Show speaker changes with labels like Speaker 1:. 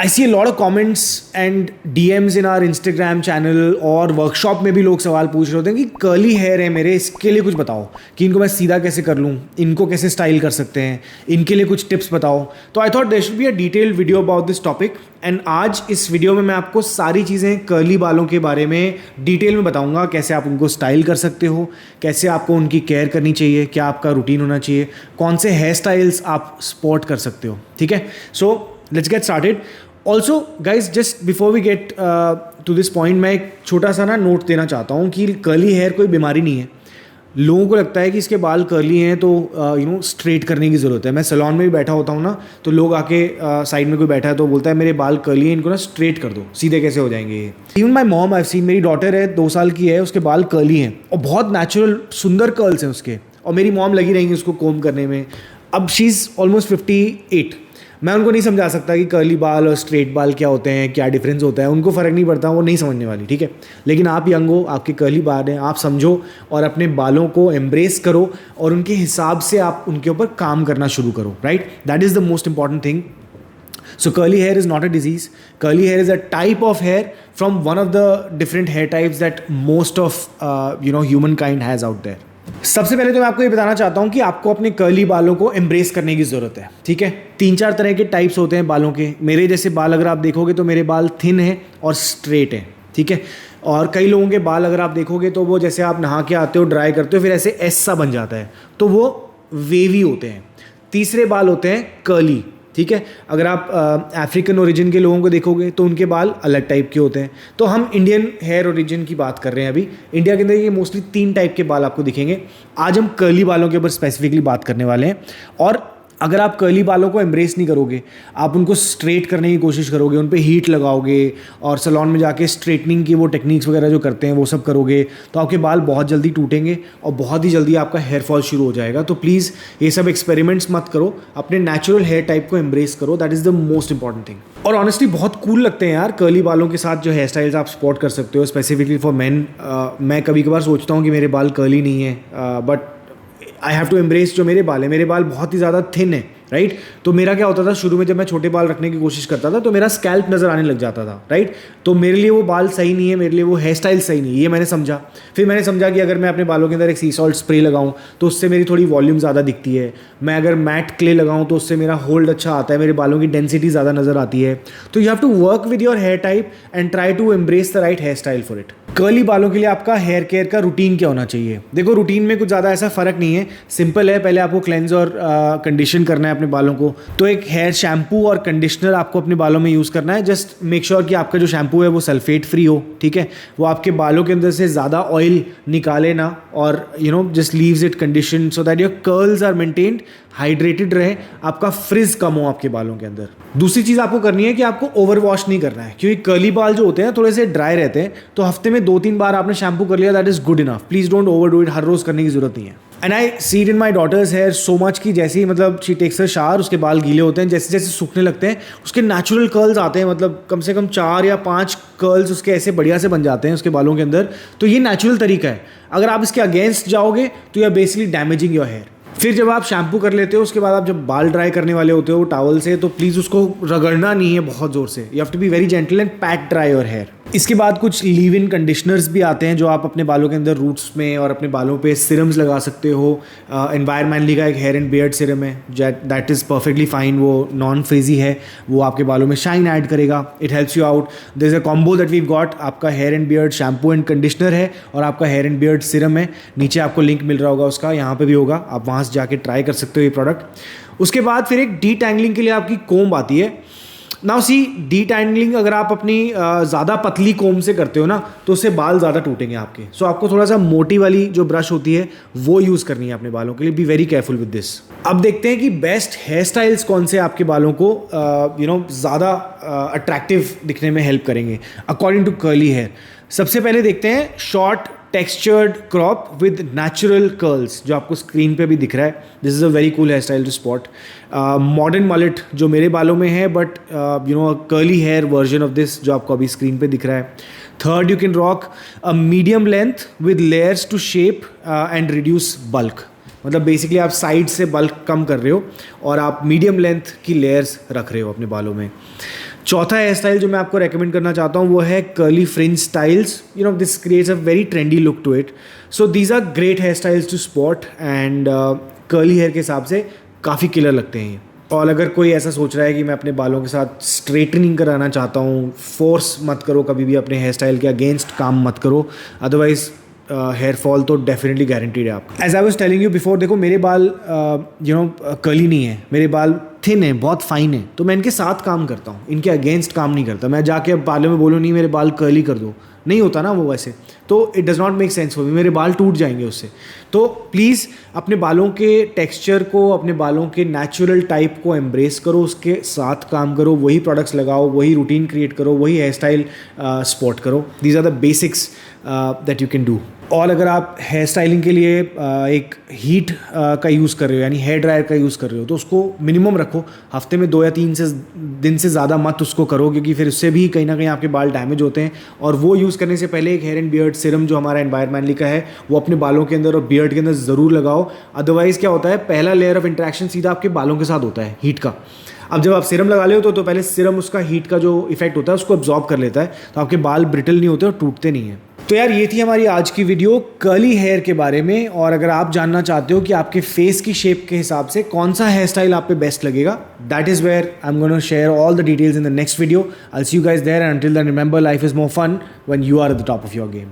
Speaker 1: I see a lot of comments and DMs in our Instagram channel और workshop में भी लोग सवाल पूछ रहे होते हैं कि कर्ली हेयर है मेरे, इसके लिए कुछ बताओ कि इनको मैं सीधा कैसे कर लूँ, इनको कैसे स्टाइल कर सकते हैं, इनके लिए कुछ टिप्स बताओ। तो I thought there should be a detailed video about this topic and आज इस वीडियो में मैं आपको सारी चीज़ें कर्ली बालों के बारे में डिटेल में बताऊंगा। कैसे आप उनको स्टाइल कर सकते हो, कैसे आपको उनकी केयर करनी चाहिए, क्या आपका रूटीन होना चाहिए, कौन से हेयर स्टाइल्स आप स्पॉट कर सकते हो। ठीक है, so let's get started. Also guys, just before we get to this point, मैं एक छोटा सा नोट देना चाहता हूँ कि कर्ली हेयर कोई बीमारी नहीं है। लोगों को लगता है कि इसके बाल कर्ली हैं तो स्ट्रेट करने की ज़रूरत है। मैं सैलून में भी बैठा होता हूँ ना, तो लोग आके साइड में कोई बैठा है तो बोलता है मेरे बाल कर्ली हैं, इनको ना स्ट्रेट कर दो, सीधे कैसे हो जाएंगे ये। Even my mom, I seen, मेरी डॉटर है 2 साल की है, उसके बाल कर्ली हैं और बहुत नेचुरल सुंदर कर्ल्स हैं उसके, और मेरी मॉम लगी रहेंगी उसको कोम करने में। अब शी इज़ ऑलमोस्ट 58। मैं उनको नहीं समझा सकता कि कर्ली बाल और स्ट्रेट बाल क्या होते हैं, क्या डिफरेंस होता है, उनको फ़र्क नहीं पड़ता, वो नहीं समझने वाली। ठीक है, लेकिन आप यंग हो, आपके कर्ली बाल हैं, आप समझो और अपने बालों को एम्ब्रेस करो और उनके हिसाब से आप उनके ऊपर काम करना शुरू करो। Right, that is the most important thing. So curly hair is not a disease. Curly hair is a type of hair from one of the different hair types that most of humankind has out there. सबसे पहले तो मैं आपको ये बताना चाहता हूँ कि आपको अपने कर्ली बालों को एम्ब्रेस करने की ज़रूरत है। ठीक है, 3-4 तरह के टाइप्स होते हैं बालों के। मेरे जैसे बाल अगर आप देखोगे तो मेरे बाल थिन हैं और स्ट्रेट हैं। ठीक है, और कई लोगों के बाल अगर आप देखोगे तो वो जैसे आप नहा के आते हो, ड्राई करते हो, फिर ऐसे एस सा बन जाता है, तो वो वेवी होते हैं। तीसरे बाल होते हैं कर्ली। ठीक है, अगर आप अफ्रीकन ओरिजिन के लोगों को देखोगे तो उनके बाल अलग टाइप के होते हैं। तो हम इंडियन हेयर ओरिजिन की बात कर रहे हैं अभी। इंडिया के अंदर ये मोस्टली 3 टाइप के बाल आपको दिखेंगे। आज हम कर्ली बालों के ऊपर स्पेसिफिकली बात करने वाले हैं। और अगर आप कर्ली बालों को एम्ब्रेस नहीं करोगे, आप उनको स्ट्रेट करने की कोशिश करोगे, उन पे हीट लगाओगे और सैलून में जाके स्ट्रेटनिंग की वो टेक्निक्स वगैरह जो करते हैं वो सब करोगे, तो आपके बाल बहुत जल्दी टूटेंगे और बहुत ही जल्दी आपका हेयर फॉल शुरू हो जाएगा। तो प्लीज़ ये सब एक्सपेरिमेंट्स मत करो, अपने नेचुरल हेयर टाइप को एम्ब्रेस करो। That is the most important thing. और ऑनेस्टली बहुत कूल लगते हैं यार कर्ली बालों के साथ जो हेयर स्टाइल्स आप स्पॉट कर सकते हो, स्पेसिफिकली फॉर मैन। मैं कभी कभार सोचता हूँ कि मेरे बाल कर्ली नहीं है, but I have to embrace जो मेरे बाल है। मेरे बाल बहुत ही ज़्यादा थिन है। राइट, तो मेरा क्या होता था शुरू में, जब मैं छोटे बाल रखने की कोशिश करता था तो मेरा स्कैल्प नज़र आने लग जाता था। राइट, तो मेरे लिए वो बाल सही नहीं है, मेरे लिए वो हेयर स्टाइल सही नहीं है, ये मैंने समझा। फिर मैंने समझा कि अगर मैं अपने बालों के अंदर एक सी सॉल्ट स्प्रे लगाऊं तो उससे मेरी थोड़ी वॉल्यूम ज़्यादा दिखती है। मैं अगर मैट क्ले लगाऊं तो उससे मेरा होल्ड अच्छा आता है, मेरे बालों की डेंसिटी ज़्यादा नज़र आती है। तो you have to work with your hair type and try to embrace the right hair style for it. Curly बालों के लिए आपका हेयर केयर का रूटीन क्या होना चाहिए? देखो, रूटीन में कुछ ज़्यादा ऐसा फ़र्क नहीं है, सिंपल है। पहले आपको क्लेंज और कंडीशन करना है अपने बालों को। तो एक हेयर शैम्पू और कंडीशनर आपको अपने बालों में यूज़ करना है। जस्ट मेक श्योर कि आपका जो शैम्पू है वो सल्फेट फ्री हो। ठीक है, वो आपके बालों के अंदर से ज़्यादा ऑयल निकाले ना, और just leaves it condition so that your curls are maintained, hydrated रहे, आपका फ्रिज कम हो आपके बालों के अंदर। दूसरी चीज़ आपको करनी है कि आपको ओवर वॉश नहीं करना है, क्योंकि कर्ली बाल जो होते हैं थोड़े से ड्राई रहते हैं। तो हफ्ते में 2-3 बार आपने शैम्पू कर लिया, that is good enough. Please don't overdo it, हर रोज़ करने की जरूरत नहीं है। And I see it in my daughter's hair so much कि जैसे ही शी टेक्स अ शावर, उसके बाल गीले होते हैं, जैसे जैसे सूखने लगते हैं उसके नेचुरल कर्ल्स आते हैं, मतलब कम से कम 4 या 5 कर्ल्स उसके ऐसे बढ़िया से बन जाते हैं उसके बालों के अंदर। तो ये नेचुरल तरीका है। अगर आप इसके अगेंस्ट जाओगे तो you are basically damaging your hair. फिर जब आप शैम्पू कर लेते हो, उसके बाद आप जब बाल ड्राई करने वाले होते हो टावल से, तो प्लीज़ उसको रगड़ना नहीं है बहुत ज़ोर से। You have to be very gentle and pat dry your hair. इसके बाद कुछ लीव इन कंडीशनर्स भी आते हैं जो आप अपने बालों के अंदर रूट्स में और अपने बालों पे सिरम्स लगा सकते हो। एनवायरमेंटली का एक हेयर एंड बियर्ड सिरम है, दैट इज़ परफेक्टली फाइन। वो नॉन फ्रीजी है, वो आपके बालों में शाइन ऐड करेगा। It helps you out. There is a combo that we've got. आपका hair and beard shampoo and conditioner है और आपका हेयर एंड बियर्ड सिरम है। नीचे आपको लिंक मिल रहा होगा उसका, यहाँ पे भी होगा, आप वहाँ से जाके ट्राई कर सकते हो ये प्रोडक्ट। उसके बाद फिर एक डीटैंगलिंग के लिए आपकी कोम्ब आती है। नाउ सी, डीटैंगलिंग अगर आप अपनी ज़्यादा पतली कोम से करते हो ना, तो उससे बाल ज़्यादा टूटेंगे आपके। सो आपको थोड़ा सा मोटी वाली जो ब्रश होती है वो यूज़ करनी है अपने बालों के लिए। Be very careful with this. अब देखते हैं कि बेस्ट हेयर स्टाइल्स कौन से आपके बालों को ज़्यादा अट्रैक्टिव दिखने में हेल्प करेंगे अकॉर्डिंग टू कर्ली हेयर। सबसे पहले देखते हैं short textured crop with natural curls, जो आपको स्क्रीन पे भी दिख रहा है। This is a very cool hair style to spot. Modern mullet जो मेरे बालों में है, but curly hair version of this जो आपको अभी स्क्रीन पे दिख रहा है। Third, you can rock a medium length with layers to shape and reduce bulk. मतलब बेसिकली आप साइड से बल्क कम कर रहे हो और आप मीडियम लेंथ की लेयर्स रख रहे हो अपने बालों में। चौथा हेयर स्टाइल जो मैं आपको रेकमेंड करना चाहता हूँ वो है curly fringe styles. You know this creates a very trendy look to it. So these are great hair styles to spot and curly hair के हिसाब से काफ़ी किलर लगते हैं ये. और अगर कोई ऐसा सोच रहा है कि मैं अपने बालों के साथ स्ट्रेटनिंग कराना चाहता हूँ, फोर्स मत करो कभी भी अपने हेयर स्टाइल के अगेंस्ट काम मत करो, अदरवाइज हेयर फॉल तो डेफिनेटली गारंटीड है आपका. As I was telling you before, देखो मेरे बाल कर्ली नहीं है, मेरे बाल थिन है, बहुत फाइन है, तो मैं इनके साथ काम करता हूँ, इनके अगेंस्ट काम नहीं करता. मैं जाके अब बालों में बोलूँ नहीं मेरे बाल कर्ली कर दो, नहीं होता ना वो वैसे, तो it does not make sense for me, मेरे बाल टूट जाएंगे उससे. तो प्लीज़ अपने बालों के टेक्सचर को, अपने बालों के नेचुरल टाइप को एम्ब्रेस करो, उसके साथ काम करो, वही प्रोडक्ट्स लगाओ, वही रूटीन क्रिएट करो, वही हेयर स्टाइल स्पॉट करो. These are the basics that you can do. और अगर आप हेयर स्टाइलिंग के लिए एक हीट का यूज़ कर रहे हो, यानी हेयर ड्रायर का यूज़ कर रहे हो, तो उसको मिनिमम रखो. हफ्ते में 2 या 3 दिन से ज़्यादा मत उसको करो, क्योंकि फिर उससे भी कहीं ना कहीं आपके बाल डैमेज होते हैं. और वो यूज़ करने से पहले एक हेयर एंड बियर्ड सीरम जो हमारा एनवायरमेंटली का है वो अपने बालों के अंदर और बियर्ड के अंदर ज़रूर लगाओ. अदरवाइज़ क्या होता है, पहला लेयर ऑफ इंटरेक्शन सीधा आपके बालों के साथ होता है हीट का. अब जब आप सीरम लगा ले हो तो पहले सीरम उसका हीट का जो इफेक्ट होता है उसको अब्जॉर्ब कर लेता है, तो आपके बाल ब्रिटल नहीं होते और टूटते नहीं हैं. तो यार ये थी हमारी आज की वीडियो कर्ली हेयर के बारे में. और अगर आप जानना चाहते हो कि आपके फेस की शेप के हिसाब से कौन सा हेयर स्टाइल आप पे बेस्ट लगेगा, that is where I am gonna share all the details in the next video. I will see you guys there and until then remember, life is more fun when you are at the top of your game.